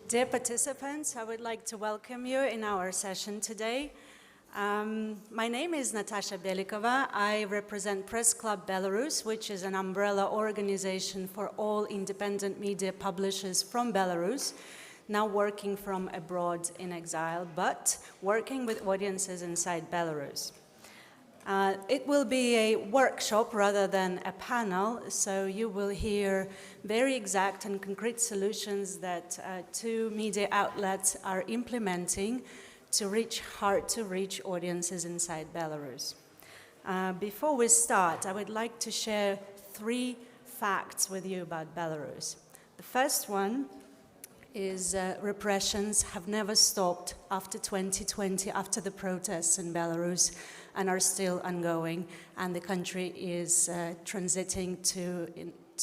Dear participants, I would like to welcome you in our session today. My name is Natalia Belikova. I represent Press Club Belarus, which is an umbrella organization for all independent media publishers from Belarus, now working from abroad in exile, but working with audiences inside Belarus. It will be a workshop rather than a panel, so you will hear very exact and concrete solutions that two media outlets are implementing to reach hard-to-reach audiences inside Belarus. Before we start, I would like to share 3 facts with you about Belarus. The first one is repressions have never stopped after 2020, after the protests in Belarus, and are still ongoing, and the country is transiting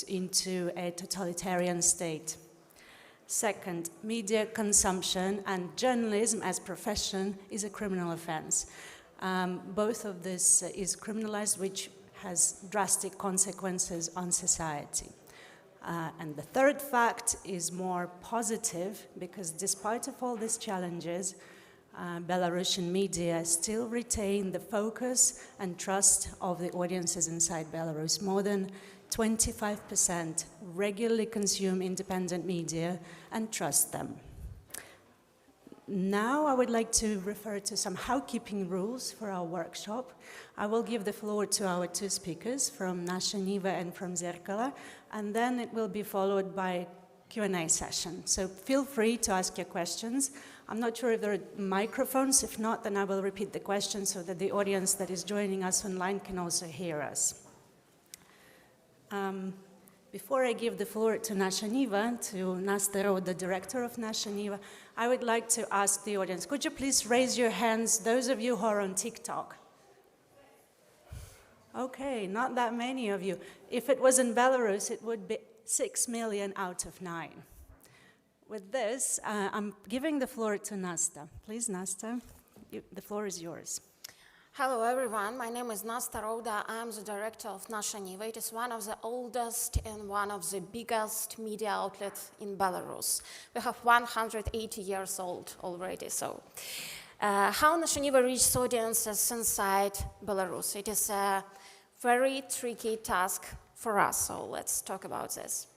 into a totalitarian state. Second, media consumption and journalism as profession is a criminal offense. Both of this is criminalized, which has drastic consequences on society. And the third fact is more positive, because despite of all these challenges, Belarusian media still retain the focus and trust of the audiences inside Belarus. More than 25% regularly consume independent media and trust them. Now I would like to refer to some housekeeping rules for our workshop. I will give the floor to our 2 speakers from Nasha Niva and from Zerkala, and then it will be followed by Q&A session. So feel free to ask your questions. I'm not sure if there are microphones. If not, then I will repeat the question so that the audience that is joining us online can also hear us. Before I give the floor to Nasha Niva, to Nastero, the director of Nasha Niva, I would like to ask the audience, could you please raise your hands, those of you who are on TikTok? Okay, not that many of you. If it was in Belarus, it would be 6 million out of 9. With this, I'm giving the floor to Nasta. Please, Nasta, the floor is yours. Hello everyone, my name is Nasta Rouda. I'm the director of Nasha Niva. It is one of the oldest and one of the biggest media outlets in Belarus. We have 180 years old already. So, how Nasha Niva reaches audiences inside Belarus? It is a very tricky task for us, so let's talk about this.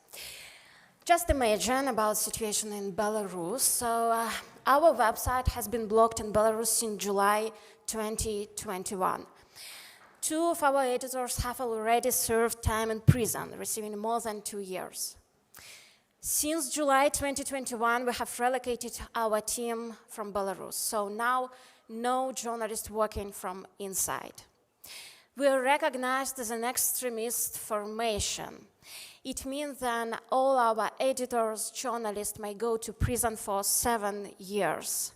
Just imagine about the situation in Belarus. So, our website has been blocked in Belarus since July 2021. 2 of our editors have already served time in prison, receiving more than 2 years. Since July 2021, we have relocated our team from Belarus, so now no journalist working from inside. We are recognized as an extremist formation. It means that all our editors, journalists may go to prison for 7 years.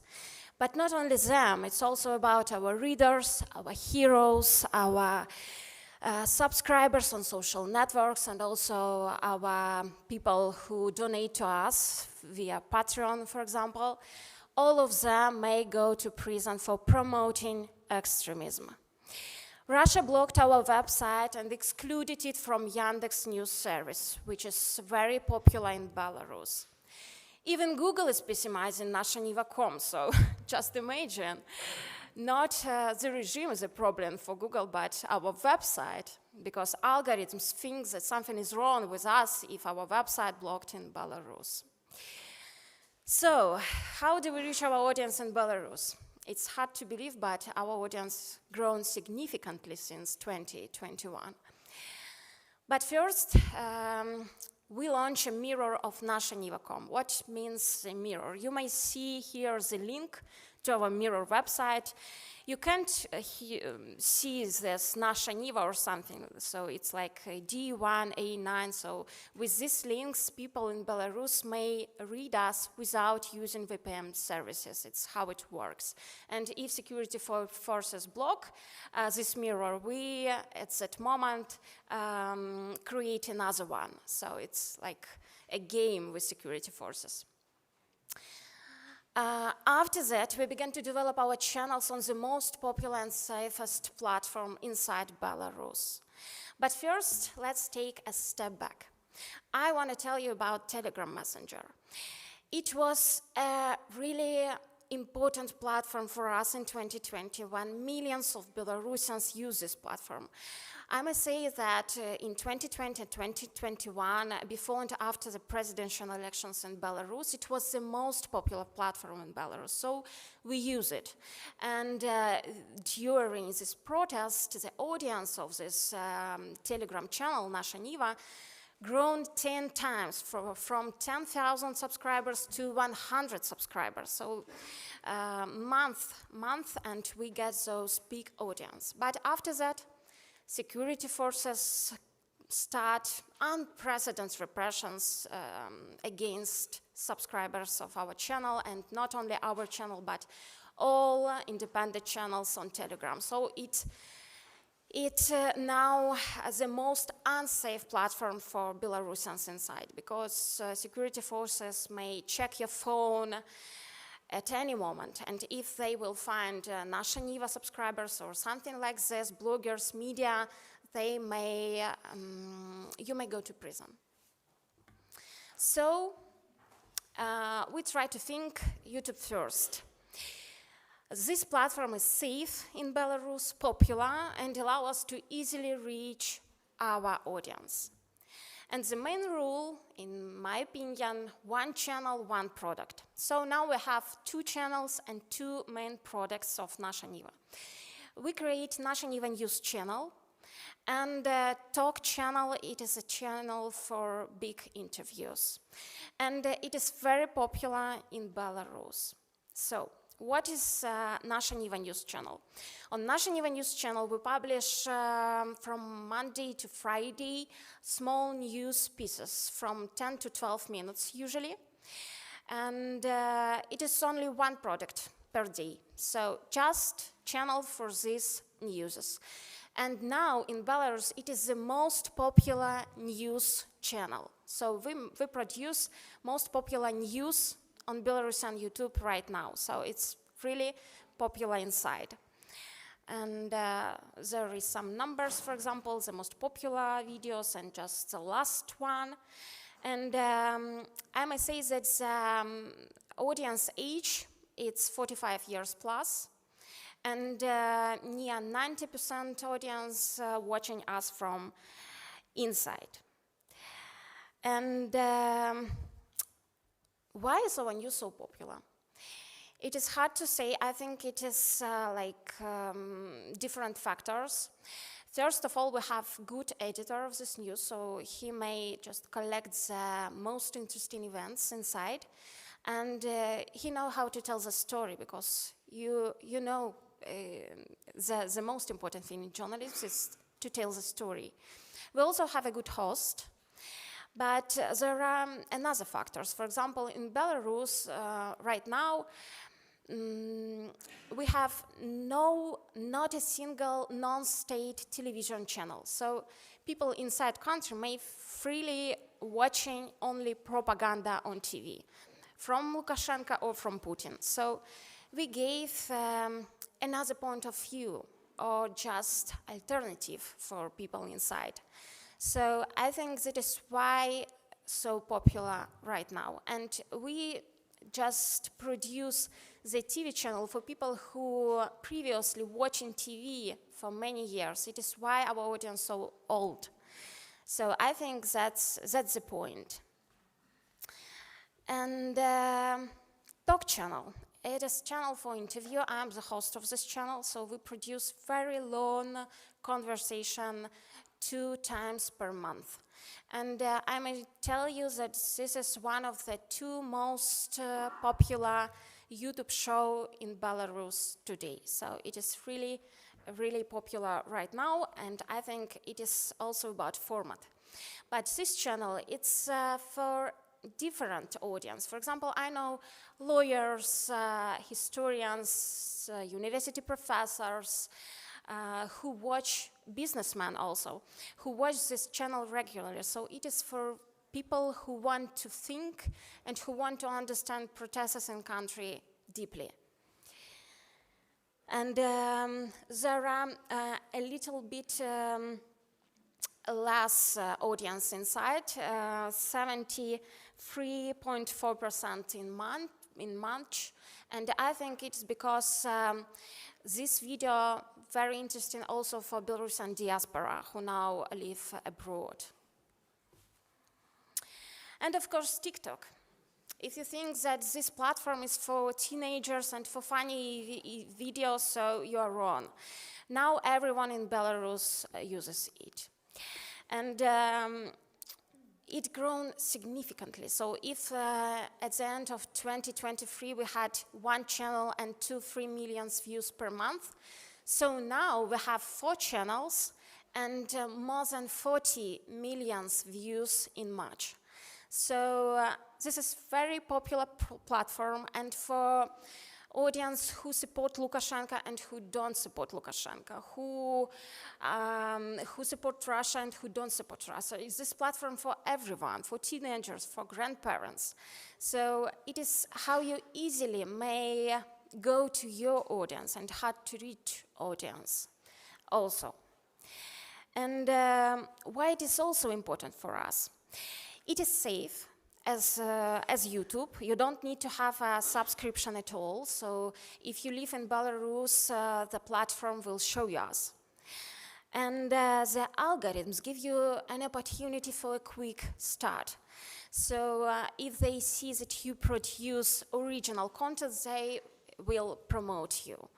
But not only them, it's also about our readers, our heroes, our subscribers on social networks, and also our people who donate to us via Patreon, for example. All of them may go to prison for promoting extremism. Russia blocked our website and excluded it from Yandex news service, which is very popular in Belarus. Even Google is pessimizing NashaNiva.com, so just imagine. Not the regime is a problem for Google, but our website, because algorithms think that something is wrong with us if our website blocked in Belarus. So, how do we reach our audience in Belarus? It's hard to believe, but our audience grown significantly since 2021. But first, we launch a mirror of NashaNiva.com. What means a mirror? You may see here the link to our mirror website. You can't see this Nasha Niva or something, so it's like a D1, A9. So with these links, people in Belarus may read us without using VPN services. It's how it works. And if security forces block this mirror, we, at that moment, create another one. So it's like a game with security forces. After that, we began to develop our channels on the most popular and safest platform inside Belarus. But first, let's take a step back. I want to tell you about Telegram Messenger. it was a really important platform for us in 2020 when millions of Belarusians use this platform. I must say that in 2020 and 2021, before and after the presidential elections in Belarus, it was the most popular platform in Belarus, so we use it. And during this protest, the audience of this Telegram channel, Nasha Niva, grown 10 times from 10,000 subscribers to 100 subscribers. So month, and we get those big audience. But after that, security forces start unprecedented repressions against subscribers of our channel, and not only our channel, but all independent channels on Telegram. So it's now the most unsafe platform for Belarusians inside, because security forces may check your phone at any moment, and if they will find Nasha Niva subscribers or something like this, bloggers, media, they may, you may go to prison. So we try to think YouTube first. This platform is safe in Belarus, popular, and allow us to easily reach our audience. And the main rule, in my opinion, one channel, one product. So now we have 2 channels and 2 main products of Nasha Niva. We create Nasha Niva News channel, and Talk channel, it is a channel for big interviews. And it is very popular in Belarus. So, what is Nasha Niva News channel? On Nasha Niva News channel, we publish from Monday to Friday small news pieces from 10 to 12 minutes usually. And it is only one product per day. So just channel for these news. And now in Belarus, it is the most popular news channel. So we produce most popular news on Belarusian YouTube right now. So it's really popular inside. And there is some numbers, for example, the most popular videos and just the last one. And I must say that the audience age, it's 45 years plus. And near 90% audience watching us from inside. And why is our news so popular? It is hard to say. I think it is different factors. First of all, we have good editor of this news, so he may just collect the most interesting events inside, and he know how to tell the story, because you know the most important thing in journalism is to tell the story. We also have a good host. But there are another factors. For example, in Belarus, right now, we have not a single non-state television channel. So people inside country may freely watching only propaganda on TV, from Lukashenko or from Putin. So we gave another point of view, or just alternative for people inside. So I think that is why so popular right now. And we just produce the TV channel for people who previously watching TV for many years. It is why our audience is so old. So I think that's the point. And Talk channel. It is a channel for interview. I'm the host of this channel, so we produce very long conversation 2 times per month. And I may tell you that this is one of the 2 most popular YouTube show in Belarus today. So it is really, really popular right now, and I think it is also about format. But this channel, it's for different audience. For example, I know lawyers, historians, university professors, who watch, businessmen also, who watch this channel regularly. So it is for people who want to think and who want to understand processes in country deeply. And there are a little bit less audience inside, 70% 3.4% in March. And I think it's because this video very interesting also for Belarusian diaspora who now live abroad. And of course, TikTok. If you think that this platform is for teenagers and for funny videos, so you are wrong. Now everyone in Belarus uses it. And it's grown significantly. So if at the end of 2023 we had 1 channel and 2-3 million views per month, so now we have 4 channels and more than 40 million views in March. So this is very popular platform, and for audience who support Lukashenko and who don't support Lukashenko, who support Russia and who don't support Russia. It's this platform for everyone, for teenagers, for grandparents. So it is how you easily may go to your audience and how to reach audience also. And why it is also important for us. It is safe. As YouTube, you don't need to have a subscription at all. So if you live in Belarus, the platform will show you us. And the algorithms give you an opportunity for a quick start. So if they see that you produce original content, they will promote you.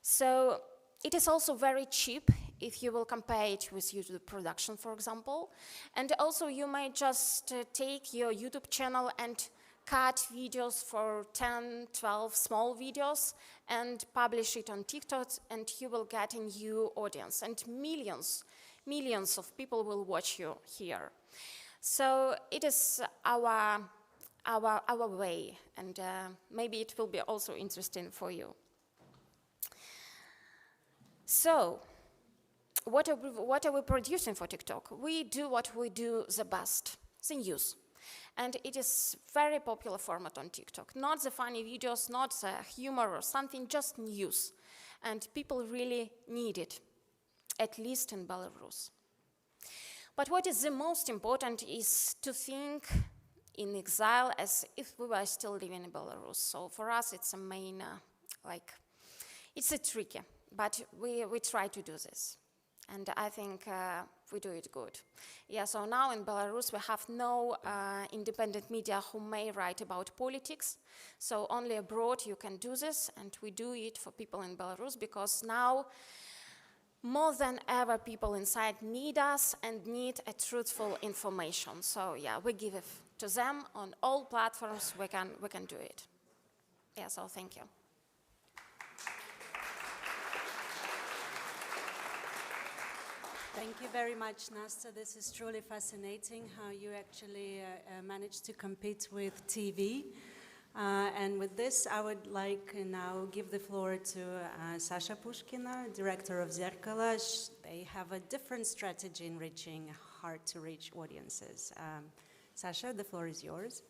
So it is also very cheap if you will compare it with YouTube production, for example. And also you might just take your YouTube channel and cut videos for 10, 12 small videos and publish it on TikTok, and you will get a new audience. And millions of people will watch you here. So it is our way, and maybe it will be also interesting for you. So, what are we producing for TikTok? We do what we do the best, the news. And it is very popular format on TikTok. Not the funny videos, not the humor or something, just news. And people really need it, at least in Belarus. But what is the most important is to think in exile as if we were still living in Belarus. So for us, it's a main, it's a tricky, but we try to do this. And I think we do it good. Yeah, so now in Belarus we have no independent media who may write about politics. So only abroad you can do this, and we do it for people in Belarus because now more than ever people inside need us and need a truthful information. So yeah, we give it to them on all platforms. We can do it. Yeah, so thank you. Thank you very much, Nasta. This is truly fascinating how you actually managed to compete with TV. And with this, I would like now give the floor to Sasha Pushkina, director of Zerkala. They have a different strategy in reaching hard-to-reach audiences. Sasha, the floor is yours.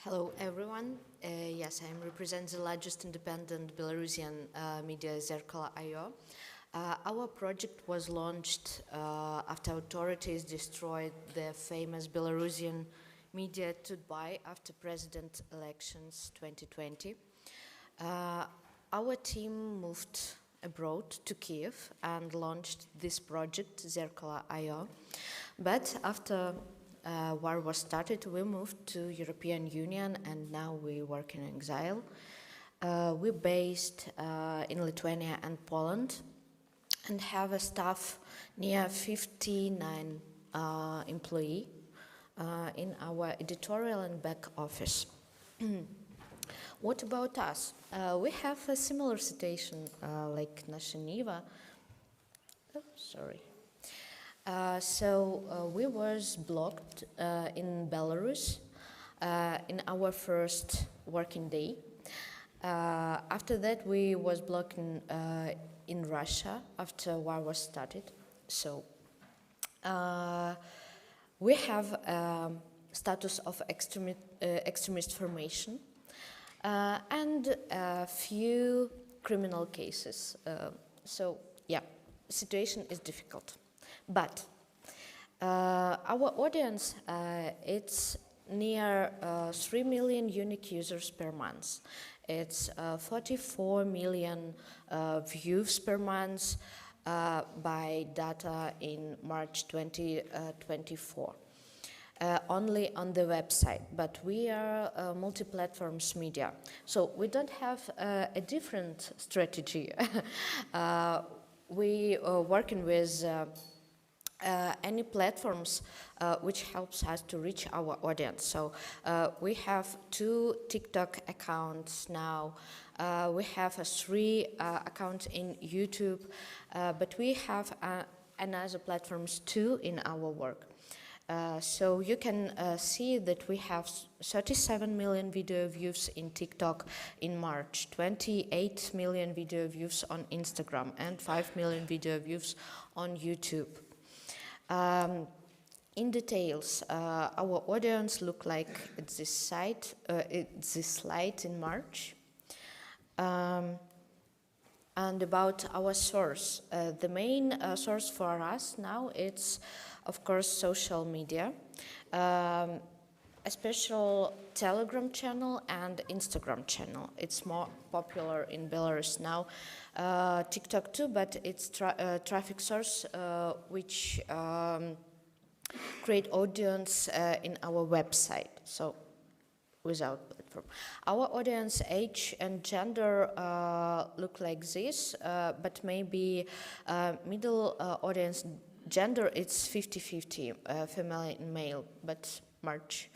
Hello, everyone. Yes, I represent the largest independent Belarusian media, Zerkala.io. Our project was launched after authorities destroyed the famous Belarusian media Tudbai after president elections 2020. Our team moved abroad to Kiev and launched this project, Zerkala.io. But after war was started, we moved to European Union, and now we work in exile. We're based in Lithuania and Poland, and have a staff near 59 employees in our editorial and back office. What about us? We have a similar situation like Nasha Niva. Oh, sorry. We was blocked in Belarus in our first working day. After that, we was blocked in Russia after war was started. So we have status of extremist formation and a few criminal cases. So yeah, situation is difficult. But our audience, it's near 3 million unique users per month. It's 44 million views per month by data in March 2024. Only on the website, but we are multi-platforms media. So we don't have a different strategy. We are working with any platforms which helps us to reach our audience. So we have 2 TikTok accounts now. We have 3 accounts in YouTube, but we have another platforms too in our work. So you can see that we have 37 million video views in TikTok in March, 28 million video views on Instagram, and 5 million video views on YouTube. In details, our audience look like it's this slide in March. And about our source, the main source for us now it's, of course, social media, a special Telegram channel and Instagram channel. It's more popular in Belarus now. TikTok too, but it's traffic source which create audience in our website. So without platform. Our audience age and gender look like this, but maybe middle audience gender it's 50-50, female and male, but March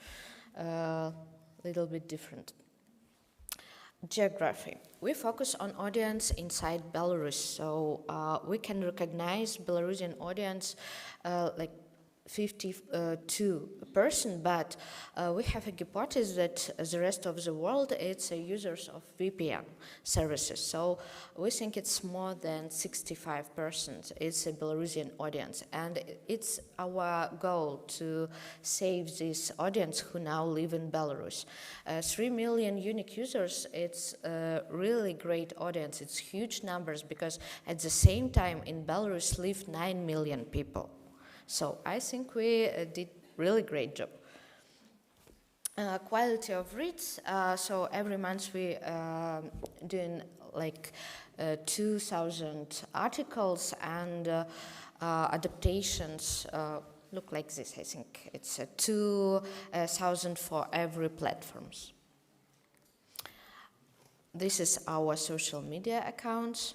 little bit different. Geography. We focus on audience inside Belarus, so we can recognize Belarusian audience like 52%, but we have a hypothesis that the rest of the world it's users of VPN services. So we think it's more than 65%. It's a Belarusian audience, and it's our goal to save this audience who now live in Belarus. 3 million unique users. It's a really great audience. It's huge numbers because at the same time in Belarus live 9 million people. So I think we did really great job. Quality of reads. So every month we doing like 2,000 articles and adaptations. Look like this. I think it's 2,000 for every platforms. This is our social media accounts.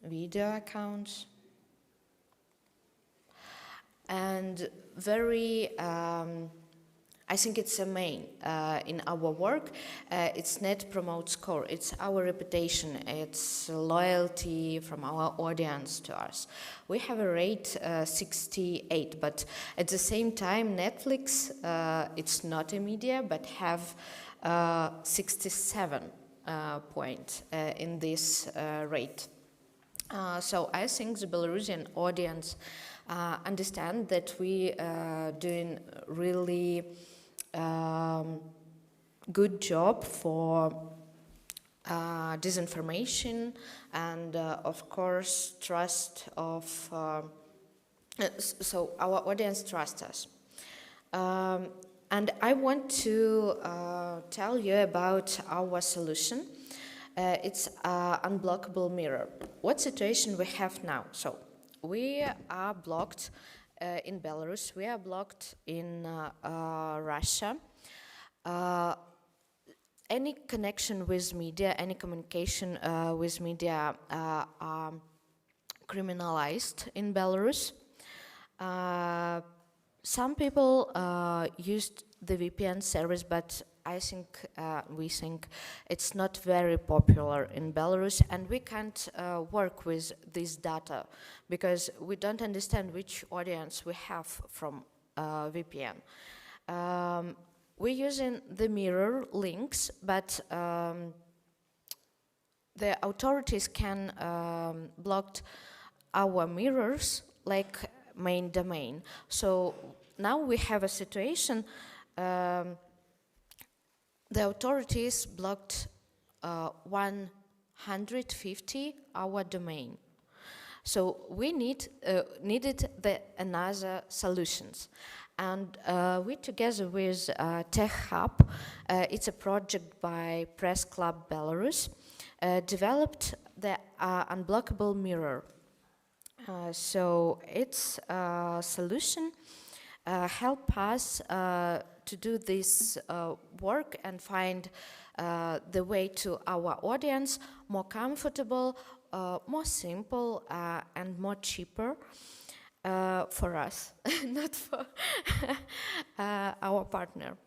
Video accounts, and very I think it's a main in our work. It's Net Promote Score. It's our reputation. It's loyalty from our audience to us. We have a rate 68, but at the same time, Netflix it's not a media, but have 67 point in this rate. So I think the Belarusian audience understand that we doing really good job for disinformation and of course trust of so our audience trusts us. And I want to tell you about our solution. It's an unblockable mirror. What situation we have now? So we are blocked in Belarus. We are blocked in Russia. Any connection with media, any communication with media are criminalized in Belarus. Some people used the VPN service, but we think it's not very popular in Belarus, and we can't work with this data because we don't understand which audience we have from VPN. We're using the mirror links, but the authorities can block our mirrors like main domain. So now we have a situation. The authorities blocked 150 our domain. So we needed another solutions. And we, together with Tech Hub, it's a project by Press Club Belarus, developed the unblockable mirror. So its solution help us to do this work and find the way to our audience more comfortable, more simple, and more cheaper for us, not for our partner.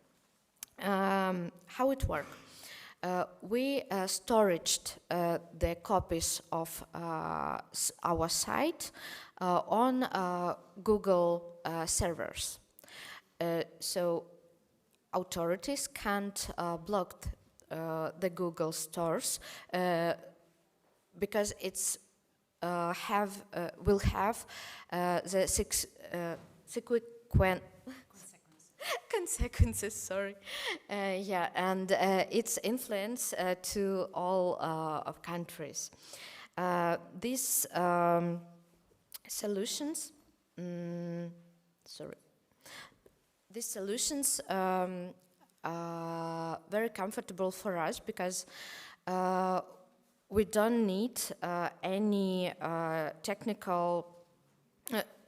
How it works? We storaged the copies of our site on Google servers. So authorities can't block the Google stores because it's will have the consequences, sorry. Yeah, and its influence to all of countries. These solutions, these solutions are very comfortable for us because we don't need any technical.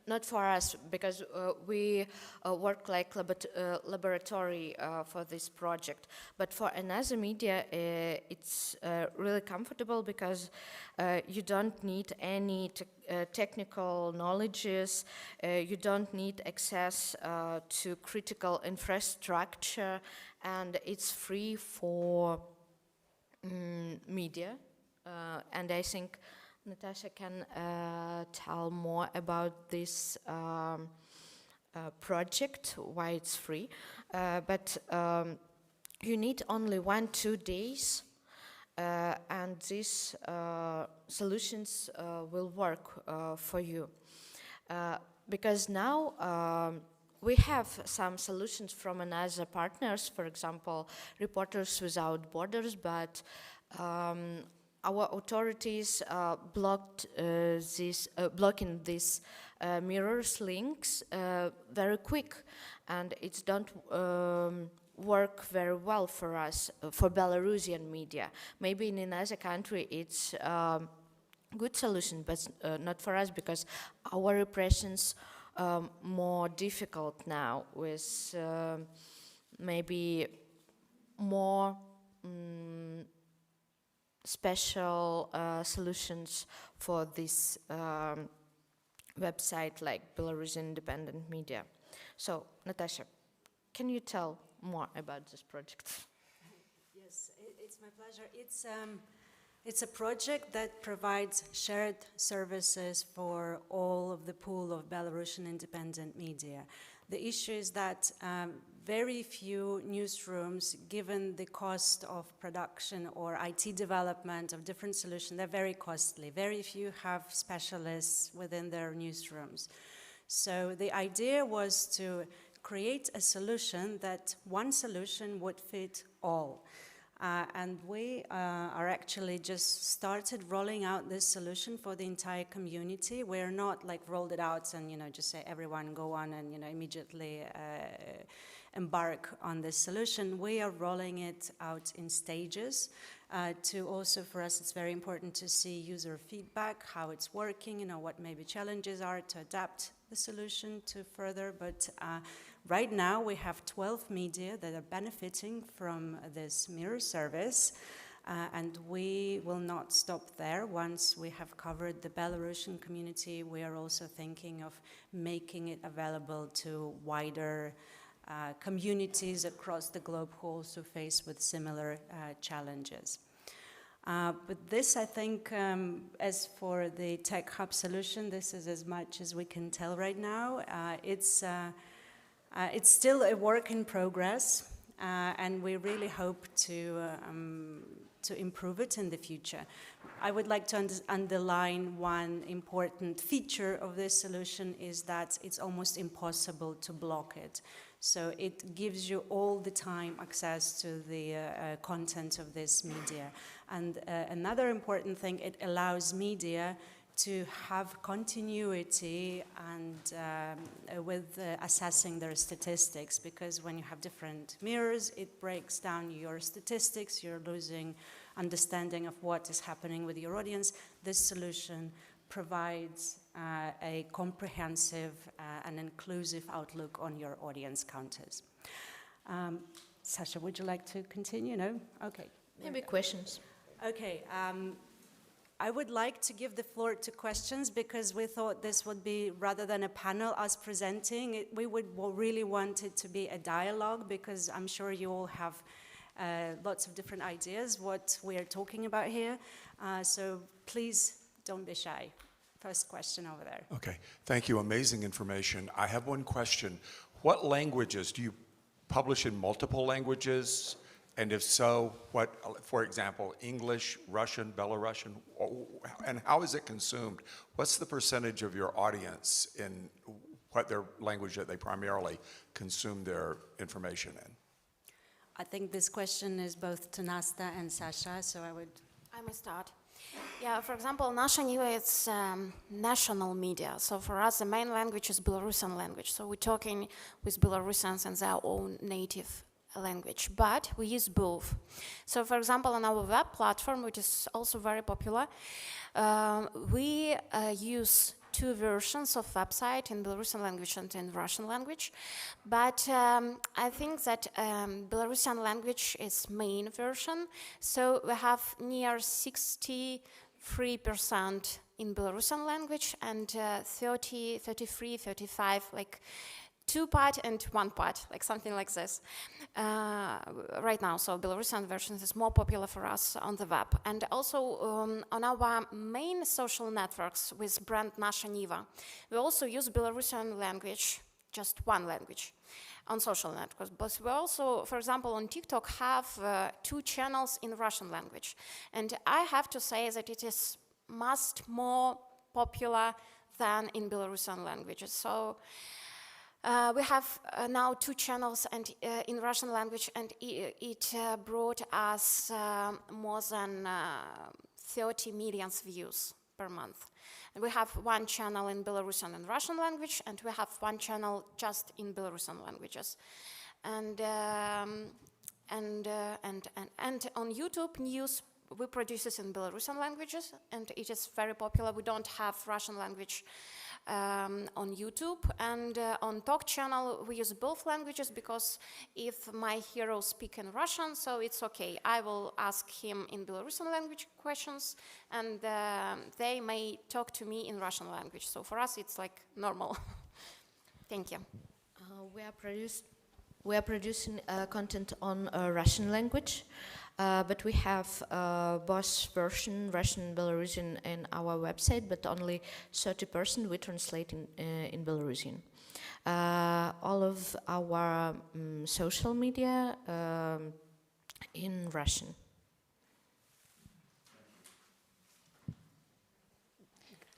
Not for us, because we work like laboratory for this project. But for another media, it's really comfortable because you don't need any technical knowledges, you don't need access to critical infrastructure, and it's free for media. And I think Natasha can tell more about this project, why it's free. But you need only 1-2 days, and these solutions will work for you. Because now we have some solutions from another partners, for example, Reporters Without Borders, but our authorities blocking these mirrors links very quick, and it don't work very well for us, for Belarusian media. Maybe in another country it's good solution, but not for us, because our repression's more difficult now, with maybe more special solutions for this website like Belarusian independent media. So, Natasha, can you tell more about this project? Yes, it's my pleasure. It's a project that provides shared services for all of the pool of Belarusian independent media. The issue is that very few newsrooms, given the cost of production or IT development of different solutions, they're very costly. Very few have specialists within their newsrooms. So the idea was to create a solution that one solution would fit all. And we are actually just started rolling out this solution for the entire community. We're not like rolled it out and, just say everyone go on and, immediately embark on this solution. We are rolling it out in stages. To also, for us, it's very important to see user feedback, how it's working, what maybe challenges are to adapt the solution to further. But right now we have 12 media that are benefiting from this mirror service. And we will not stop there. Once we have covered the Belarusian community, we are also thinking of making it available to wider communities across the globe who also face with similar challenges. But this, I think, as for the Tech Hub solution, this is as much as we can tell right now. It's still a work in progress, and we really hope to improve it in the future. I would like to underline one important feature of this solution is that it's almost impossible to block it. So it gives you all the time access to the content of this media. And another important thing, it allows media to have continuity and with assessing their statistics, because when you have different mirrors, it breaks down your statistics, you're losing understanding of what is happening with your audience. This solution provides a comprehensive and inclusive outlook on your audience counters. Sasha, would you like to continue? No? Okay. Maybe questions. Okay. I would like to give the floor to questions, because we thought this would be, rather than a panel, us presenting, we would really want it to be a dialogue, because I'm sure you all have lots of different ideas what we are talking about here. So please don't be shy. First question over there. Okay, thank you. Amazing information. I have one question. What languages? Do you publish in multiple languages? And if so, what, for example, English, Russian, Belarusian, and how is it consumed? What's the percentage of your audience in what their language that they primarily consume their information in? I think this question is both to Nasta and Sasha, so I may start. Yeah, for example, Nasha Niva is national media. So for us, the main language is Belarusian language. So we're talking with Belarusians in their own native language, but we use both. So for example, on our web platform, which is also very popular, we use two versions of website in Belarusian language and in Russian language. But I think that Belarusian language is main version. So we have near 63% in Belarusian language and 30, 33, 35, like 2 part and 1 part, like something like this, right now. So Belarusian version is more popular for us on the web. And also on our main social networks with brand Nasha Niva, we also use Belarusian language, just one language, on social networks. But we also, for example, on TikTok have 2 channels in Russian language. And I have to say that it is much more popular than in Belarusian languages. So we have now 2 channels and in Russian language, and it brought us more than 30 million views per month. And we have 1 channel in Belarusian and Russian language, and we have 1 channel just in Belarusian languages. And on YouTube news, we produce this in Belarusian languages, and it is very popular. We don't have Russian language on YouTube, and on Talk channel we use both languages, because if my hero speak in Russian, so it's okay. I will ask him in Belarusian language questions, and they may talk to me in Russian language. So for us, it's like normal. Thank you. We are producing content on Russian language. But we have both version, Russian and Belarusian, in our website, but only 30% we translate in Belarusian. All of our social media in Russian.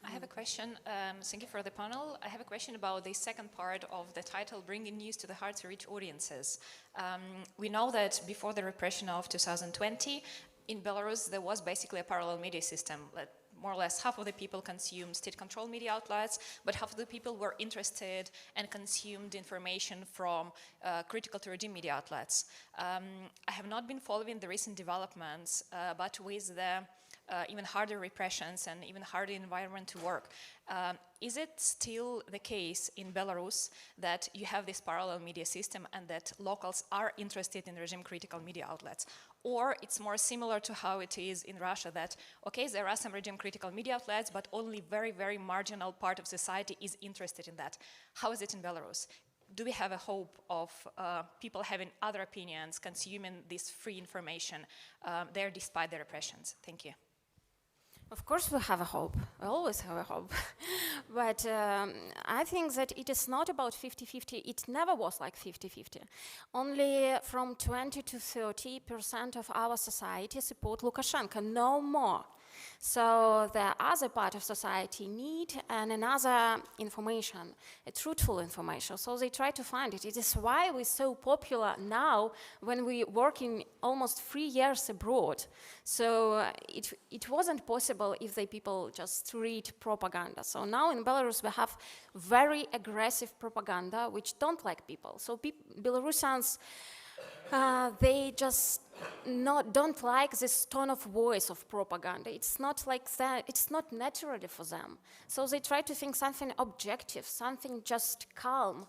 I have a question. Thank you for the panel. I have a question about the second part of the title, Bringing News to the Hard-to-Reach Audiences. We know that before the repression of 2020, in Belarus, there was basically a parallel media system. More or less half of the people consumed state-controlled media outlets, but half of the people were interested and consumed information from critical to regime media outlets. I have not been following the recent developments, but with the even harder repressions and even harder environment to work. Is it still the case in Belarus that you have this parallel media system and that locals are interested in regime-critical media outlets? Or it's more similar to how it is in Russia, that, okay, there are some regime-critical media outlets, but only very, very marginal part of society is interested in that. How is it in Belarus? Do we have a hope of people having other opinions, consuming this free information there despite the repressions? Thank you. Of course we have a hope. We always have a hope. But I think that it is not about 50-50. It never was like 50-50. Only from 20 to 30% of our society support Lukashenko, no more. So the other part of society need another information, a truthful information. So they try to find it. It is why we're so popular now when we work in almost 3 years abroad. So it wasn't possible if the people just read propaganda. So now in Belarus we have very aggressive propaganda which don't like people. So Belarusians, they just don't like this tone of voice of propaganda. It's not like that. It's not naturally for them. So they try to think something objective, something just calm,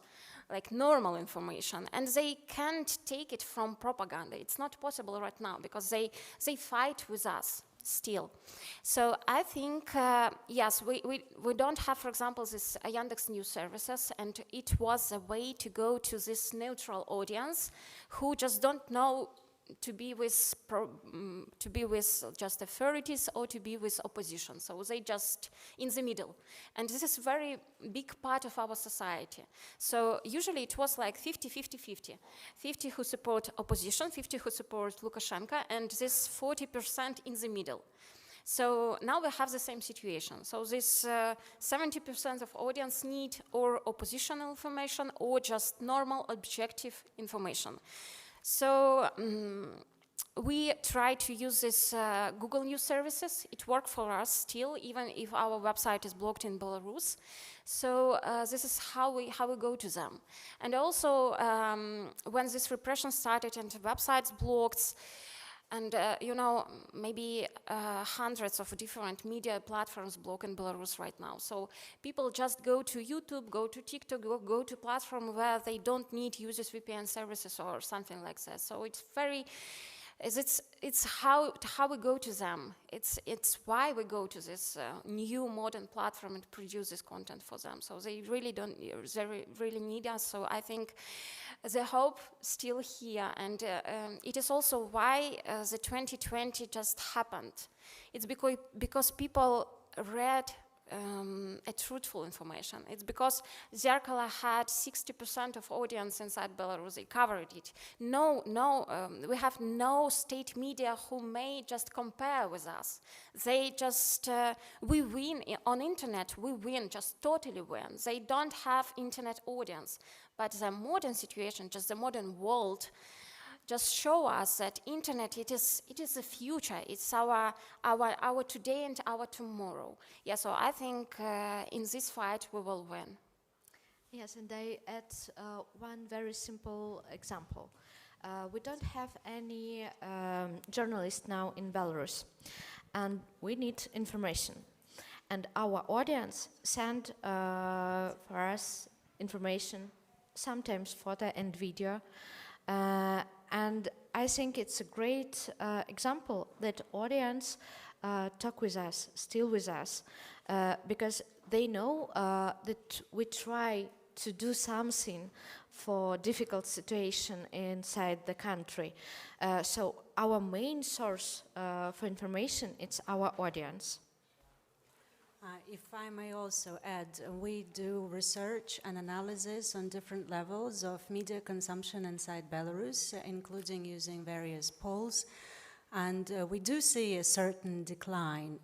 like normal information. And they can't take it from propaganda. It's not possible right now because they fight with us still. So I think, yes, we don't have, for example, this Yandex News services, and it was a way to go to this neutral audience who just don't know to be with just authorities or to be with opposition. So they just in the middle. And this is a very big part of our society. So usually it was like 50-50-50. 50 who support opposition, 50 who support Lukashenko, and this 40% in the middle. So now we have the same situation. So this 70% of audience need or oppositional information or just normal objective information. So we try to use this Google News services. It works for us still, even if our website is blocked in Belarus. So this is how we go to them. And also, when this repression started and websites blocked, and you know, maybe hundreds of different media platforms block in Belarus right now. So people just go to YouTube, go to TikTok, go to platform where they don't need use VPN services or something like that. So it's very, it's how we go to them. It's why we go to this new modern platform and produce this content for them. So they really really need us. So I think the hope still here, and it is also why the 2020 just happened. It's because people read a truthful information. It's because Zerkala had 60% of audience inside Belarus. They covered it. We have no state media who may just compare with us. They just, we win on internet, we win, just totally win. They don't have internet audience. But the modern situation, just the modern world, just show us that internet, it is the future. It's our today and our tomorrow. Yeah, so I think in this fight we will win. Yes, and I add one very simple example. We don't have any journalists now in Belarus, and we need information. And our audience send for us information, sometimes photo and video. And I think it's a great example that audience talk with us, still with us, because they know that we try to do something for difficult situation inside the country. So our main source for information, it's our audience. If I may also add, we do research and analysis on different levels of media consumption inside Belarus, including using various polls. And we do see a certain decline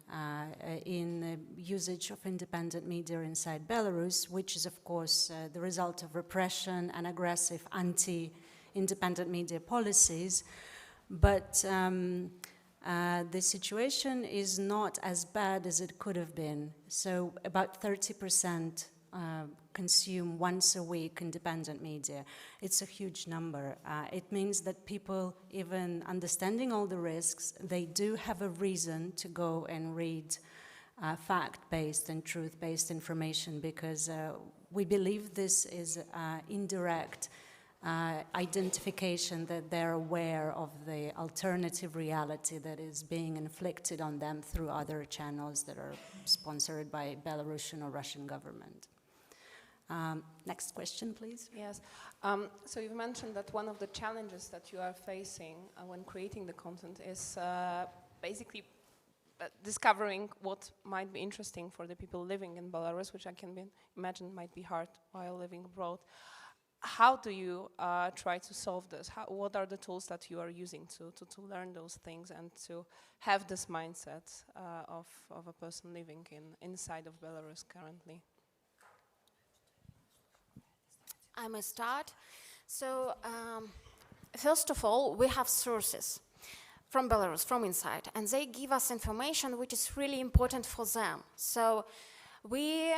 in usage of independent media inside Belarus, which is, of course, the result of repression and aggressive anti-independent media policies. But the situation is not as bad as it could have been. So about 30% consume once a week independent media. It's a huge number. It means that people, even understanding all the risks, they do have a reason to go and read fact-based and truth-based information, because we believe this is indirect identification that they're aware of the alternative reality that is being inflicted on them through other channels that are sponsored by Belarusian or Russian government. Next question, please. Yes. So you mentioned that one of the challenges that you are facing when creating the content is basically discovering what might be interesting for the people living in Belarus, which I can imagine might be hard while living abroad. how do you try to solve this? What are the tools that you are using to learn those things and to have this mindset of a person living inside of Belarus currently? I may start. So, first of all, we have sources from Belarus, from inside, and they give us information which is really important for them. So, we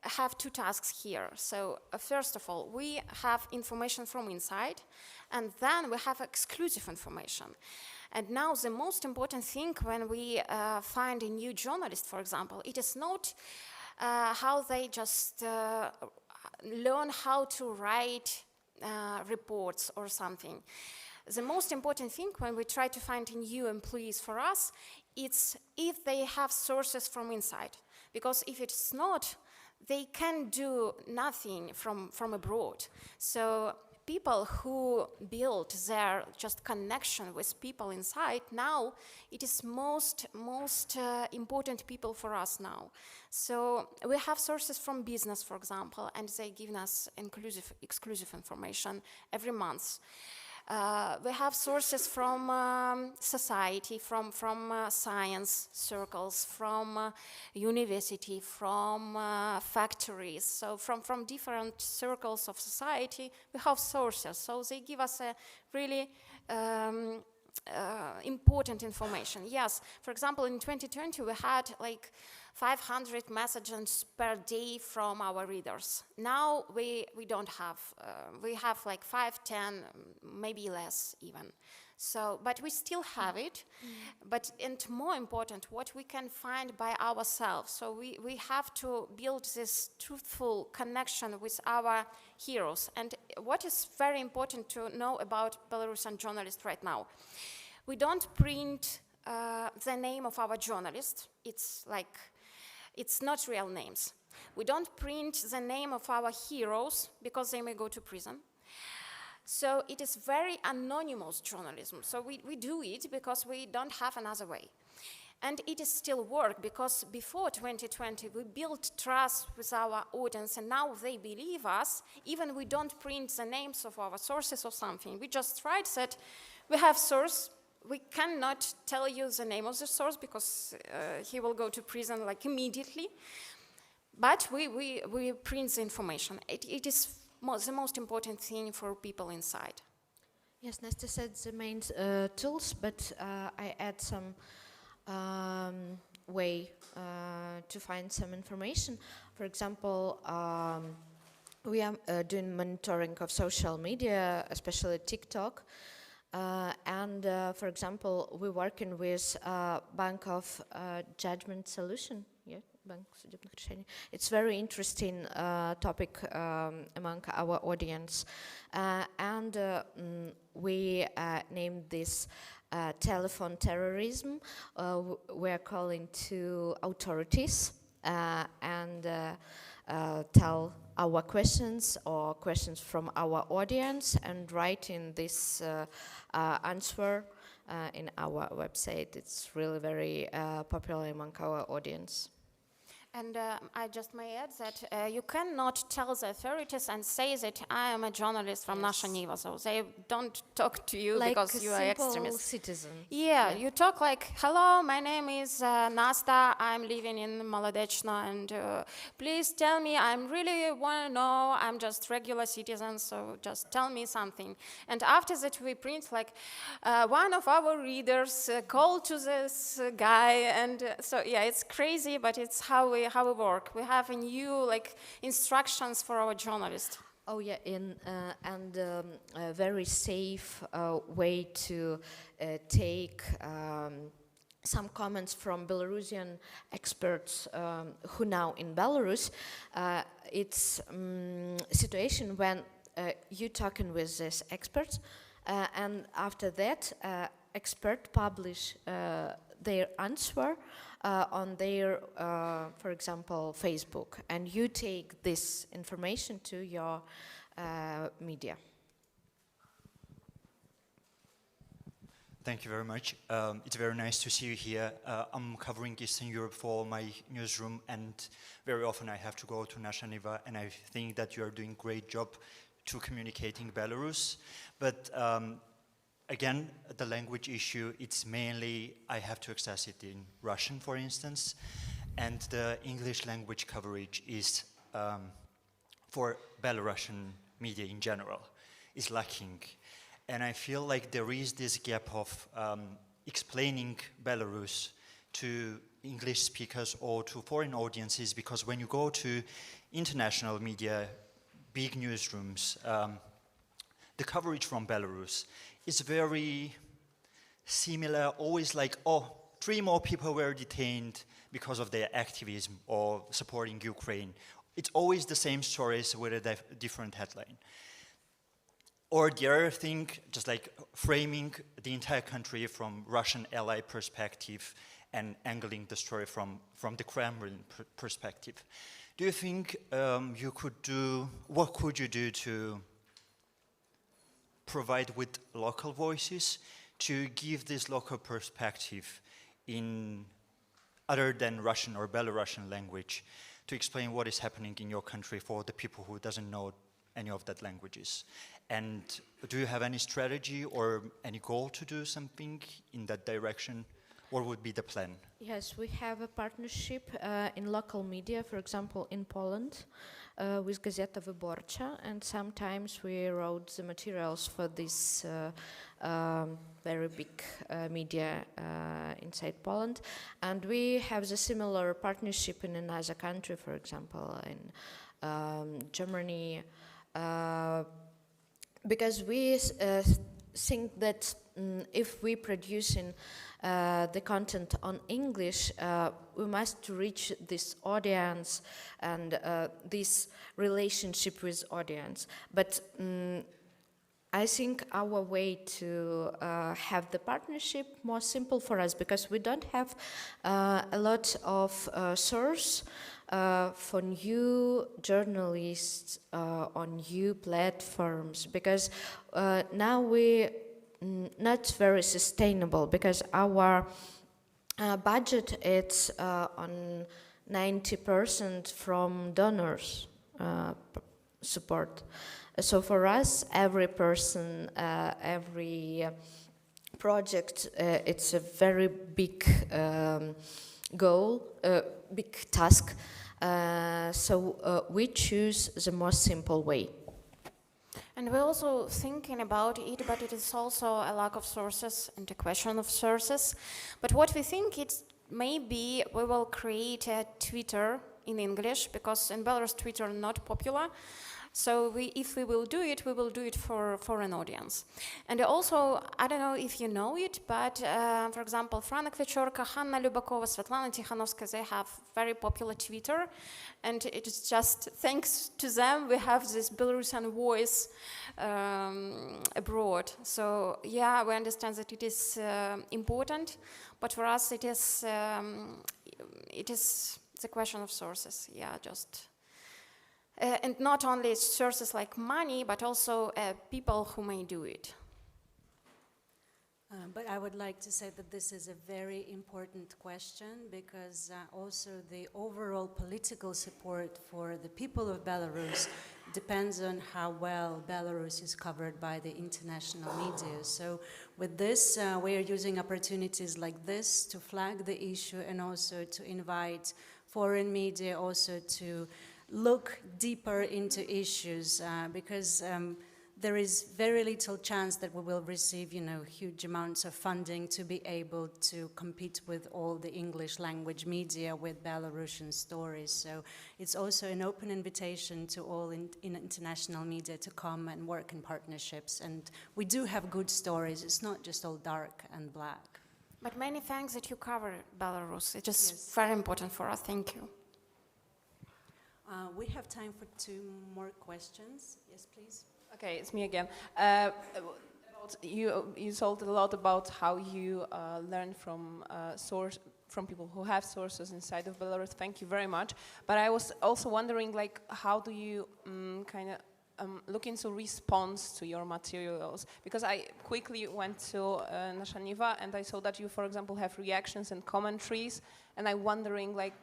have two tasks here. So, first of all, we have information from inside, and then we have exclusive information. And now the most important thing when we find a new journalist, for example, it is not how they just learn how to write reports or something. The most important thing when we try to find new employees for us, it's if they have sources from inside. Because if it's not, they can do nothing from abroad. So people who build their just connection with people inside, now it is most important people for us now. So we have sources from business, for example, and they give us exclusive information every month. We have sources from society, from science circles, from university, from factories. So from different circles of society, we have sources. So they give us a really important information. Yes, for example, in 2020, we had like 500 messages per day from our readers. Now we don't have, we have like 5, 10, maybe less even. So, but we still have it, but and more important, what we can find by ourselves. So we have to build this truthful connection with our heroes. And what is very important to know about Belarusian journalists right now, we don't print the name of our journalist. It's not real names. We don't print the name of our heroes because they may go to prison. So it is very anonymous journalism. So we do it because we don't have another way. And it is still work because before 2020 we built trust with our audience and now they believe us, even we don't print the names of our sources or something. We just write that we have source. We cannot tell you the name of the source because he will go to prison like immediately. But we print the information. It is the most important thing for people inside. Yes, Nesta said the main tools, but I add some way to find some information. For example, we are doing monitoring of social media, especially TikTok. For example, we're working with Bank of Judgment Solution. Yeah, Bank судебных решений. It's very interesting topic among our audience, we named this telephone terrorism. We're calling to authorities and tell our questions or questions from our audience and writing this answer in our website. It's really very popular among our audience. And I just may add that you cannot tell the authorities and say that I am a journalist from Nasha Niva, so they don't talk to you like because you are extremist. Citizen. Yeah, you talk like, hello, my name is Nasta, I'm living in Molodechno, and please tell me, I really want to know, I'm just regular citizen, so just tell me something. And after that we print like, one of our readers called to this guy, and so yeah, it's crazy, but it's how we work. We have a new instructions for our journalists. Oh yeah, and a very safe way to take some comments from Belarusian experts who now in Belarus. It's a situation when you talking with this expert, and after that, expert publish their answer on their, for example, Facebook, and you take this information to your media. Thank you very much. It's very nice to see you here. I'm covering Eastern Europe for my newsroom, and very often I have to go to Nasha Niva, and I think that you are doing a great job to communicating Belarus. But again, the language issue, it's mainly, I have to access it in Russian, for instance, and the English language coverage is, for Belarusian media in general, is lacking. And I feel like there is this gap of explaining Belarus to English speakers or to foreign audiences, because when you go to international media, big newsrooms, the coverage from Belarus is very similar, always like, oh, 3 more people were detained because of their activism or supporting Ukraine. It's always the same stories with a different headline. Or the other thing, just like framing the entire country from Russian ally perspective and angling the story from the Kremlin perspective. Do you think you could do, what could you do to provide with local voices to give this local perspective in other than Russian or Belarusian language to explain what is happening in your country for the people who doesn't know any of that languages? And do you have any strategy or any goal to do something in that direction? What would be the plan? Yes, we have a partnership in local media, for example, in Poland, with Gazeta Wyborcza, and sometimes we wrote the materials for this very big media inside Poland. And we have the similar partnership in another country, for example, in Germany, because we think that if we produce the content on English, we must reach this audience and this relationship with audience. But I think our way to have the partnership more simple for us, because we don't have a lot of source for new journalists on new platforms, because now we not very sustainable, because our budget is on 90% from donors support. So for us, every person, every project, it's a very big goal, big task. So we choose the most simple way. And we're also thinking about it, but it is also a lack of sources and a question of sources. But what we think is maybe we will create a Twitter in English, because in Belarus Twitter not popular. So if we will do it for an audience. And also, I don't know if you know it, but for example, Franek Večorka, Hanna Lubakova, Svetlana Tikhanovskaya, they have very popular Twitter. And it is just thanks to them we have this Belarusian voice abroad. So yeah, we understand that it is important, but for us it is the question of sources. Yeah, just. And not only sources like money, but also people who may do it. But I would like to say that this is a very important question, because also the overall political support for the people of Belarus depends on how well Belarus is covered by the international media. So with this, we are using opportunities like this to flag the issue and also to invite foreign media also to look deeper into issues, because there is very little chance that we will receive, huge amounts of funding to be able to compete with all the English language media with Belarusian stories. So it's also an open invitation to all in international media to come and work in partnerships. And we do have good stories. It's not just all dark and black. But many thanks that you cover Belarus. It is very important for us. Thank you. We have time for 2 more questions. Yes, please. Okay, it's me again. You told a lot about how you learn from people who have sources inside of Belarus. Thank you very much. But I was also wondering, how do you kind of look into response to your materials? Because I quickly went to Nasha Niva and I saw that you, for example, have reactions and commentaries, and I'm wondering, like,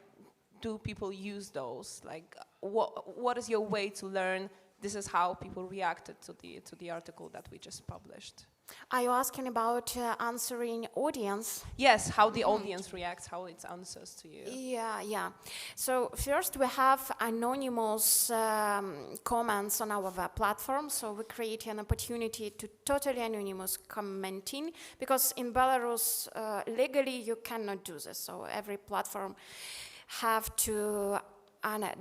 do people use those? Like, what is your way to learn this is how people reacted to the article that we just published? Are you asking about answering audience? Yes, how the audience reacts, how it answers to you. Yeah. So first we have anonymous comments on our web platform. So we create an opportunity to totally anonymous commenting, because in Belarus, legally you cannot do this. So every platform have to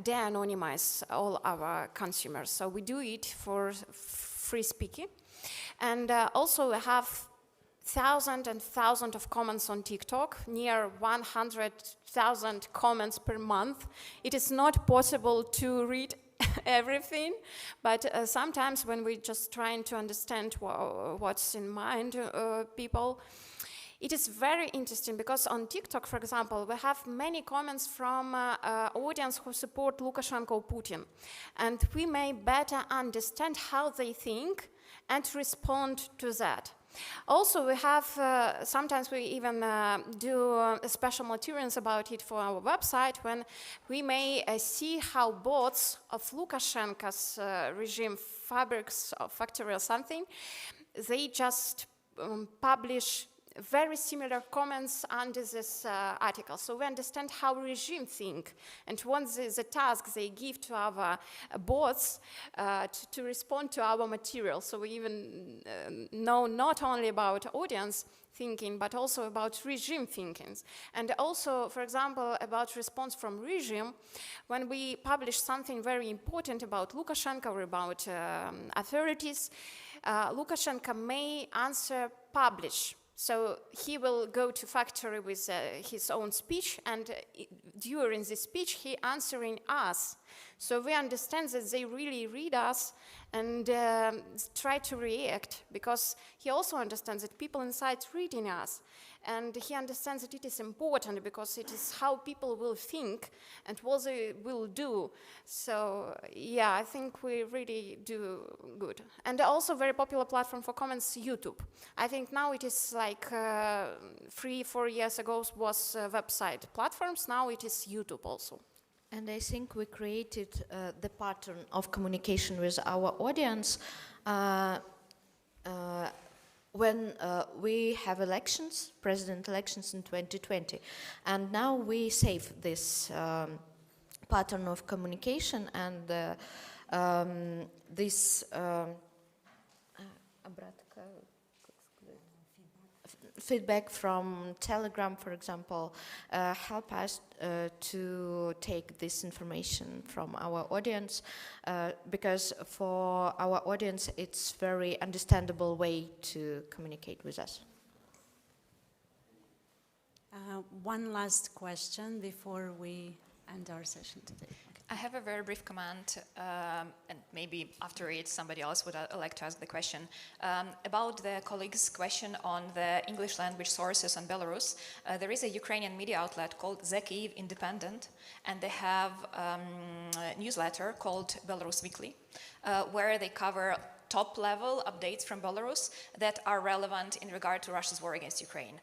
de-anonymize all our consumers. So we do it for free speaking. And also we have thousands and thousands of comments on TikTok, near 100,000 comments per month. It is not possible to read everything, but sometimes when we're just trying to understand what's in mind people, it is very interesting, because on TikTok, for example, we have many comments from audience who support Lukashenko or Putin, and we may better understand how they think and respond to that. Also, we have, sometimes we even do special materials about it for our website, when we may see how bots of Lukashenko's regime fabrics or factory or something, they just publish very similar comments under this article. So we understand how regime think, and what the task they give to our bots to respond to our material. So we even know not only about audience thinking, but also about regime thinkings. And also, for example, about response from regime, when we publish something very important about Lukashenko or about authorities, Lukashenko may answer publish. So he will go to factory with his own speech, and during this speech he answering us. So we understand that they really read us and try to react, because he also understands that people inside reading us, and he understands that it is important, because it is how people will think and what they will do. So yeah, I think we really do good. And also very popular platform for comments, YouTube. I think now it is like 3-4 years ago was website platforms, now it is YouTube also. And I think we created the pattern of communication with our audience when we have elections, president elections in 2020. And now we save this pattern of communication, and this feedback from Telegram, for example, help us to take this information from our audience, because for our audience it's very understandable way to communicate with us. One last question before we end our session today. I have a very brief comment, and maybe after it somebody else would like to ask the question. About the colleague's question on the English language sources on Belarus, there is a Ukrainian media outlet called The Kyiv Independent, and they have a newsletter called Belarus Weekly, where they cover top-level updates from Belarus that are relevant in regard to Russia's war against Ukraine.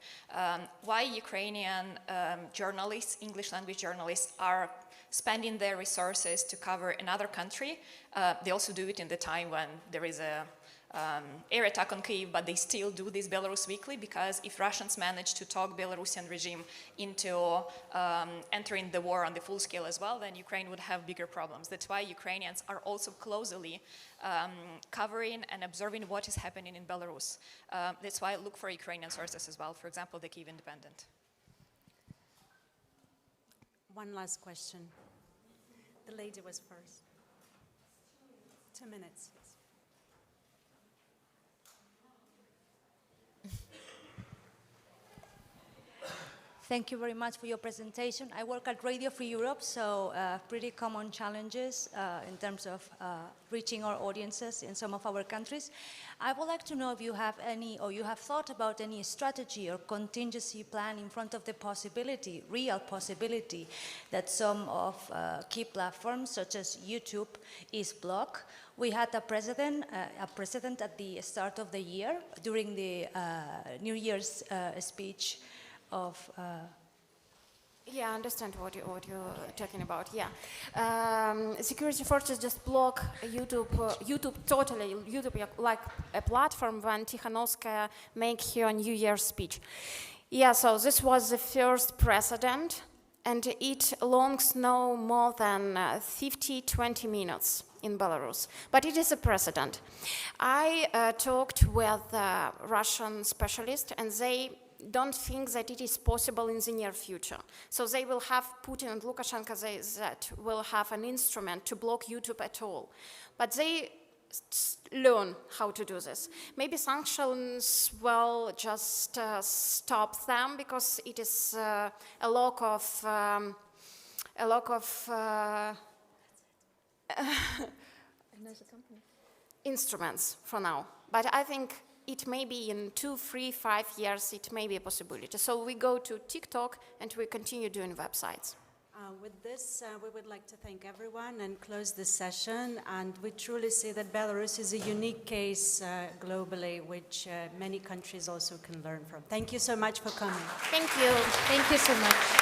Why Ukrainian journalists, English language journalists, are spending their resources to cover another country. They also do it in the time when there is a air attack on Kyiv, but they still do this Belarus Weekly, because if Russians manage to talk Belarusian regime into entering the war on the full scale as well, then Ukraine would have bigger problems. That's why Ukrainians are also closely covering and observing what is happening in Belarus. That's why I look for Ukrainian sources as well, for example, the Kyiv Independent. One last question. The lady was first. 2 minutes. Thank you very much for your presentation. I work at Radio Free Europe, so pretty common challenges in terms of reaching our audiences in some of our countries. I would like to know if you have any, or you have thought about any strategy or contingency plan in front of the possibility, real possibility, that some of key platforms such as YouTube is blocked, We had a president at the start of the year during the New Year's speech of. Yeah, I understand what you're talking about. Yeah, security forces just block YouTube totally. YouTube like a platform when Tikhanovskaya make her New Year's speech. Yeah, so this was the first precedent, and it longs no more than 20 minutes in Belarus. But it is a precedent. I talked with Russian specialists, and they don't think that it is possible in the near future. So they will have Putin and Lukashenko that will have an instrument to block YouTube at all. But they learn how to do this. Maybe sanctions will just stop them because it is a lack of instruments for now. But I think it may be in 2, 3, 5 years, it may be a possibility. So we go to TikTok and we continue doing websites. With this, we would like to thank everyone and close this session. And we truly see that Belarus is a unique case globally, which many countries also can learn from. Thank you so much for coming. Thank you. Thank you so much.